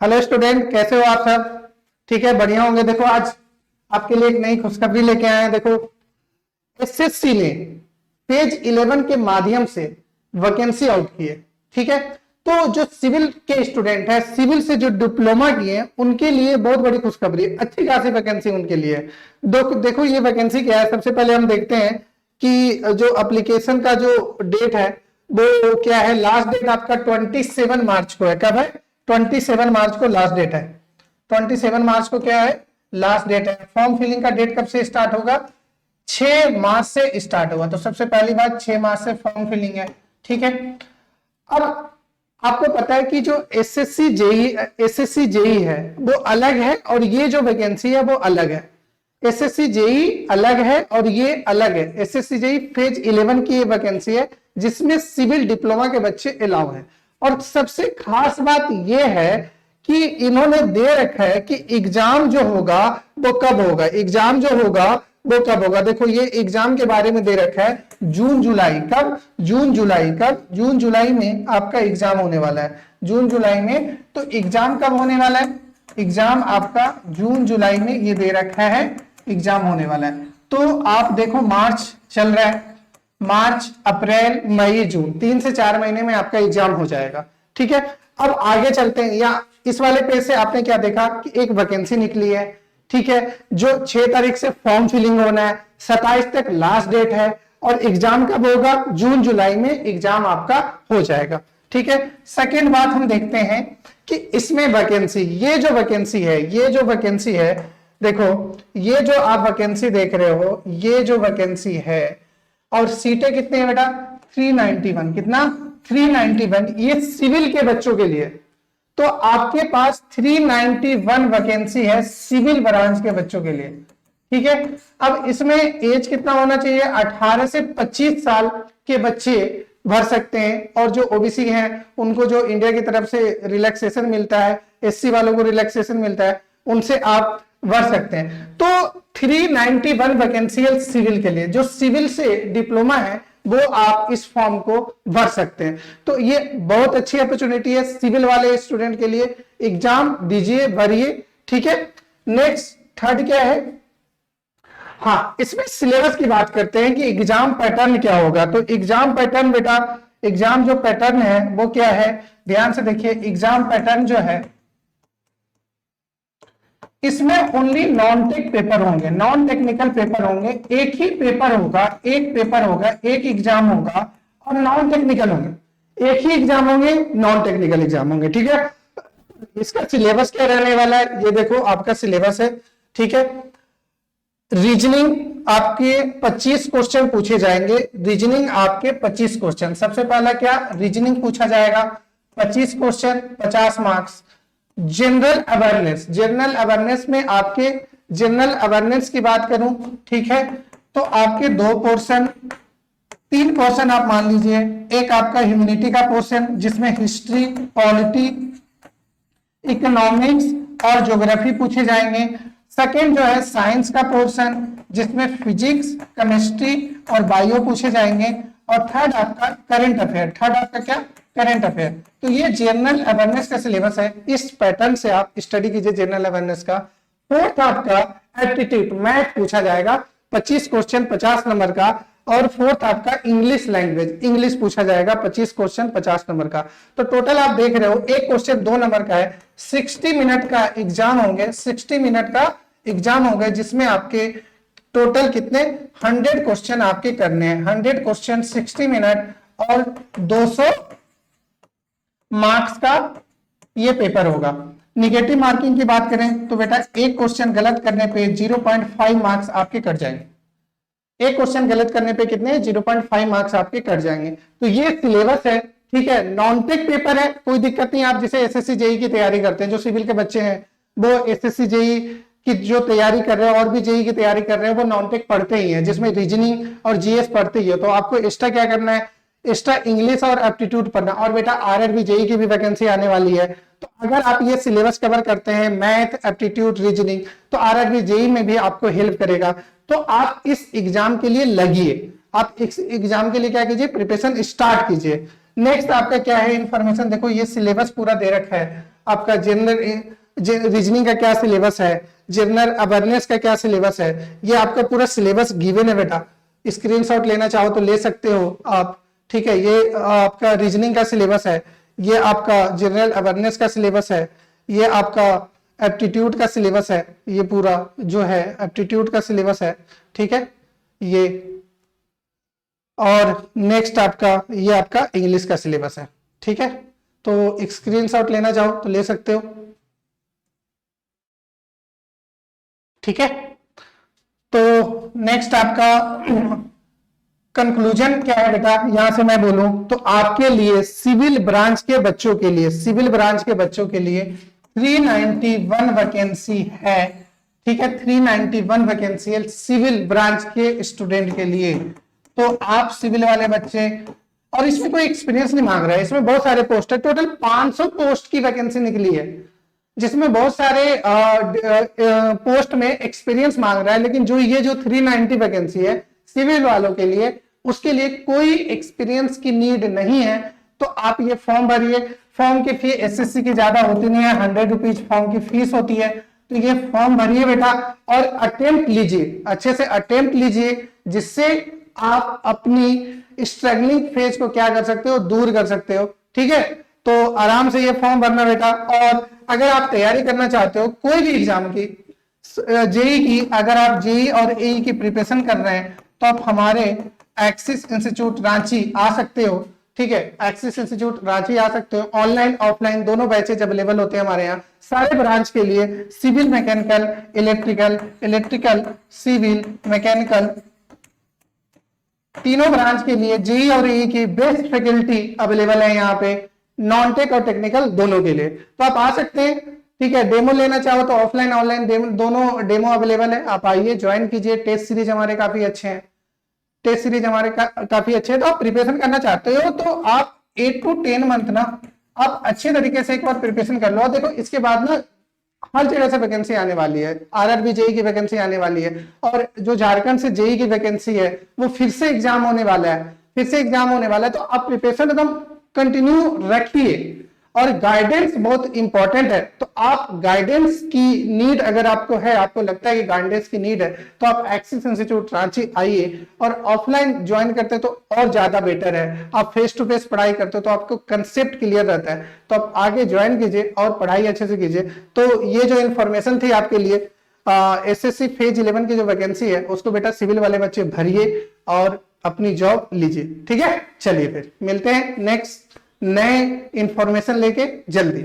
Hello student, कैसे हो आप सब? ठीक है, बढ़िया होंगे। देखो आज आपके लिए एक नई खुशखबरी लेके आए हैं। देखो एसएससी ने पेज 11 के माध्यम से वैकेंसी आउट की है। ठीक है, तो जो सिविल के स्टूडेंट है, सिविल से जो डिप्लोमा किए हैं, उनके लिए बहुत बड़ी खुशखबरी, अच्छी खासी वैकेंसी उनके लिए है। देखो ये वैकेंसी क्या है। सबसे पहले हम देखते हैं कि जो एप्लीकेशन का जो डेट है वो क्या है। लास्ट डेट आपका 27 मार्च को है। कब है? 27 मार्च को लास्ट डेट है। 27 मार्च को क्या है? लास्ट डेट है। फॉर्म फिलिंग का डेट कब से स्टार्ट होगा? 6 मार्च से स्टार्ट होगा। तो सबसे पहली बात, 6 मार्च से फॉर्म फिलिंग है। ठीक है, अब आपको पता है कि जो एसएससी जेई है वो अलग है और ये जो वैकेंसी है वो अलग है। एसएससी जेई अलग है और ये अलग है। एसएससी जेई फेज 11 की ये वैकेंसी है जिसमें सिविल डिप्लोमा के बच्चे अलाउ है। और सबसे खास बात यह है कि इन्होंने दे रखा है कि एग्जाम जो होगा वो कब होगा। एग्जाम जो होगा वो कब होगा? देखो ये एग्जाम के बारे में दे रखा है जून जुलाई। कब? जून जुलाई। कब? जून जुलाई में आपका एग्जाम होने वाला है। जून जुलाई में। तो एग्जाम कब होने वाला है? एग्जाम आपका जून जुलाई में ये दे रखा है, एग्जाम होने वाला है। तो आप देखो मार्च चल रहा है, मार्च अप्रैल मई जून, 3 से 4 महीने में आपका एग्जाम हो जाएगा। ठीक है, अब आगे चलते हैं। या इस वाले पेज से आपने क्या देखा कि एक वैकेंसी निकली है। ठीक है, जो 6 तारीख से फॉर्म फिलिंग होना है, 27 तक लास्ट डेट है और एग्जाम कब होगा? जून जुलाई में एग्जाम आपका हो जाएगा। ठीक है, सेकेंड बात हम देखते हैं कि इसमें वैकेंसी, ये जो वैकेंसी है, देखो ये जो आप वैकेंसी देख रहे हो, ये जो वैकेंसी है और सीटें कितनी है बेटा? 391। कितना? 391। ये सिविल के बच्चों के लिए। तो आपके पास 391 वैकेंसी है सिविल ब्रांच के बच्चों के लिए। ठीक है, अब इसमें एज कितना होना चाहिए? 18 से 25 साल के बच्चे भर सकते हैं। और जो ओबीसी हैं उनको जो इंडिया की तरफ से रिलैक्सेशन मिलता है, एससी वालों को रिलैक्सेशन मिलता है, उनसे आप भर सकते हैं। तो 391 वैकेंसी है सिविल के लिए। जो सिविल से डिप्लोमा है वो आप इस फॉर्म को भर सकते हैं। तो ये बहुत अच्छी अपॉर्चुनिटी है सिविल वाले स्टूडेंट के लिए। एग्जाम दीजिए, भरिए। ठीक है, नेक्स्ट थर्ड क्या है? हाँ, इसमें सिलेबस की बात करते हैं कि एग्जाम पैटर्न क्या होगा। तो एग्जाम पैटर्न बेटा, एग्जाम जो पैटर्न है वो क्या है? ध्यान से देखिए, एग्जाम पैटर्न जो है इसमें ओनली नॉन टेक पेपर होंगे, नॉन टेक्निकल पेपर होंगे। एक ही पेपर होगा, एक पेपर होगा, एक एग्जाम होगा और नॉन टेक्निकल होंगे। एक ही एग्जाम होंगे, नॉन टेक्निकल एग्जाम होंगे। ठीक है, इसका सिलेबस क्या रहने वाला है? ये देखो आपका सिलेबस है। ठीक है, रीजनिंग आपके 25 क्वेश्चन पूछे जाएंगे। रीजनिंग आपके 25 क्वेश्चन। सबसे पहला क्या? रीजनिंग पूछा जाएगा, 25 question, 50 marks. General awareness, general awareness में आपके जनरल अवेयरनेस की बात करूं, ठीक है, तो आपके 2 पोर्शन, 3 पोर्शन आप मान लीजिए। एक आपका ह्यूमैनिटी का पोर्शन जिसमें हिस्ट्री, पॉलिटी, इकोनॉमिक्स और ज्योग्राफी पूछे जाएंगे। सेकेंड जो है साइंस का पोर्शन जिसमें फिजिक्स, केमिस्ट्री और बायो पूछे जाएंगे। और थर्ड आपका करंट अफेयर। थर्ड आपका क्या? Current affair. तो ये जनरल अवेयरनेस का सिलेबस है। इस पैटर्न से आप स्टडी कीजिए जनरल अवेयरनेस का। फोर्थ आपका एप्टीट्यूड, मैथ पूछा जाएगा, 25 क्वेश्चन, 50 नंबर का। और फोर्थ आपका इंग्लिश लैंग्वेज, इंग्लिश पूछा जाएगा, 25 क्वेश्चन, 50 नंबर का। तो टोटल आप देख रहे हो एक क्वेश्चन 2 नंबर का है। 60 मिनट का एग्जाम होंगे, 60 मिनट का एग्जाम होंगे जिसमें आपके टोटल कितने 100 क्वेश्चन आपके करने हैं। 100 क्वेश्चन, 60 मिनट और 200 मार्क्स का ये पेपर होगा। निगेटिव मार्किंग की बात करें तो बेटा एक क्वेश्चन गलत करने पे 0.5 मार्क्स आपके कट जाएंगे। एक क्वेश्चन गलत करने पे कितने? 0.5 मार्क्स आपके कट जाएंगे। तो ये सिलेबस है। ठीक है, नॉन टेक पेपर है, कोई दिक्कत नहीं। आप जैसे एसएससी जेई की तैयारी करते हैं, जो सिविल के बच्चे हैं वो एसएससी जेई की जो तैयारी कर रहे हैं और भी जेई की तैयारी कर रहे हैं वो नॉन टेक पढ़ते ही हैं, जिसमें रीजनिंग और जीएस पढ़ते ही है। तो आपको एक्स्ट्रा क्या करना है? एक्स्ट्रा इंग्लिश और एप्टीट्यूड पढ़ना। और बेटा आरआरबी जेई की भी वैकेंसी आने वाली है। तो अगर आप ये सिलेबस कवर करते हैं, मैथ, एप्टीट्यूड, रीजनिंग, तो आरआरबी जेई में भी आपको हेल्प करेगा। तो आप इस एग्जाम के लिए लगिए, आप इस एग्जाम के लिए क्या कीजिए? प्रिपरेशन स्टार्ट कीजिए। नेक्स्ट आपका क्या है? इंफॉर्मेशन देखो, ये सिलेबस पूरा दे रखा है। आपका जनरल रीजनिंग का क्या सिलेबस है, जनरल अवेयरनेस का क्या सिलेबस है, ये आपका पूरा सिलेबस गिवन है बेटा। स्क्रीनशॉट लेना चाहो तो ले सकते हो आप, ठीक है। ये आपका रीजनिंग का सिलेबस है, ये आपका जनरल अवेयरनेस का सिलेबस है, ये आपका एप्टीट्यूड का सिलेबस है, ये पूरा जो है एप्टीट्यूड का सिलेबस है, ठीक है ये। और नेक्स्ट आपका ये आपका इंग्लिश का सिलेबस है, ठीक है। तो स्क्रीनशॉट लेना चाहो तो ले सकते हो, ठीक है। तो नेक्स्ट आपका कंक्लूजन क्या है बेटा, यहां से मैं बोलूं तो आपके लिए सिविल ब्रांच के बच्चों के लिए, सिविल ब्रांच के बच्चों के लिए 391 वैकेंसी है, ठीक है। 391 वैकेंसी है सिविल ब्रांच के स्टूडेंट के लिए। तो आप सिविल वाले बच्चे, और इसमें कोई एक्सपीरियंस नहीं मांग रहा है, इसमें बहुत सारे पोस्ट है, टोटल 500 पोस्ट की वैकेंसी निकली है, जिसमें बहुत सारे पोस्ट में एक्सपीरियंस मांग रहा है, लेकिन जो ये जो 390 वैकेंसी है सिविल वालों के लिए, उसके लिए कोई एक्सपीरियंस की नीड नहीं है। तो आप ये फॉर्म भरिए। फॉर्म की फी एसएससी की ज्यादा होती नहीं है, 100 रुपीज फॉर्म की फीस होती है। तो ये फॉर्म भरिए बेटा और अटेम्प्ट लीजिए, अच्छे से अटेम्प्ट लीजिए, जिससे आप अपनी स्ट्रगलिंग फेज को क्या कर सकते हो, दूर कर सकते हो, ठीक है। तो आराम से ये फॉर्म भरना बेटा। और अगर आप तैयारी करना चाहते हो कोई भी एग्जाम की, जेई की, अगर आप जेई और एई की प्रिपरेशन कर रहे हैं तो आप हमारे एक्सिस इंस्टीट्यूट रांची आ सकते हो, ठीक है। एक्सिस इंस्टीट्यूट रांची आ सकते हो, ऑनलाइन ऑफलाइन दोनों बैचेज अवेलेबल होते हैं हमारे यहाँ सारे ब्रांच के लिए, civil, mechanical, electrical, civil, mechanical, तीनों ब्रांच के लिए जेई और एई की बेस्ट फैकल्टी अवेलेबल है यहाँ पे, नॉन टेक और टेक्निकल दोनों के लिए। तो आप आ सकते हैं, ठीक है। डेमो लेना चाहो तो ऑफलाइन ऑनलाइन दोनों डेमो अवेलेबल है, आप आइए ज्वाइन कीजिए। टेस्ट सीरीज हमारे काफी अच्छे हैं, टेस्ट सीरीज हमारे काफी अच्छे हैं। तो आप प्रिपरेशन करना चाहते हो तो आप 8 to 10 मंथ ना आप अच्छे तरीके से एक बार प्रिपरेशन कर लो। देखो इसके बाद ना हर जगह से वैकेंसी आने वाली है, आरआरबी जेई की वैकेंसी आने वाली है, और जो झारखंड से जेई की वैकेंसी है वो फिर से एग्जाम होने वाला है, फिर से एग्जाम होने वाला है। तो आप प्रिपरेशन एकदम कंटिन्यू रखिए, और गाइडेंस बहुत इंपॉर्टेंट है। तो आप गाइडेंस की नीड अगर आपको है, आपको लगता है कि गाइडेंस की नीड है, तो आप एक्सिस इंस्टीट्यूट रांची आइए, और ऑफलाइन ज्वाइन करते तो और ज्यादा बेटर है। आप फेस टू फेस पढ़ाई करते हो तो आपको कंसेप्ट क्लियर रहता है, तो आप आगे ज्वाइन कीजिए और पढ़ाई अच्छे से कीजिए। तो ये जो इन्फॉर्मेशन थी आपके लिए, एसएससी फेज 11 की जो वैकेंसी है उसको बेटा सिविल वाले बच्चे भरिए और अपनी जॉब लीजिए, ठीक है। चलिए फिर मिलते हैं नेक्स्ट नए इंफॉर्मेशन लेके जल्दी।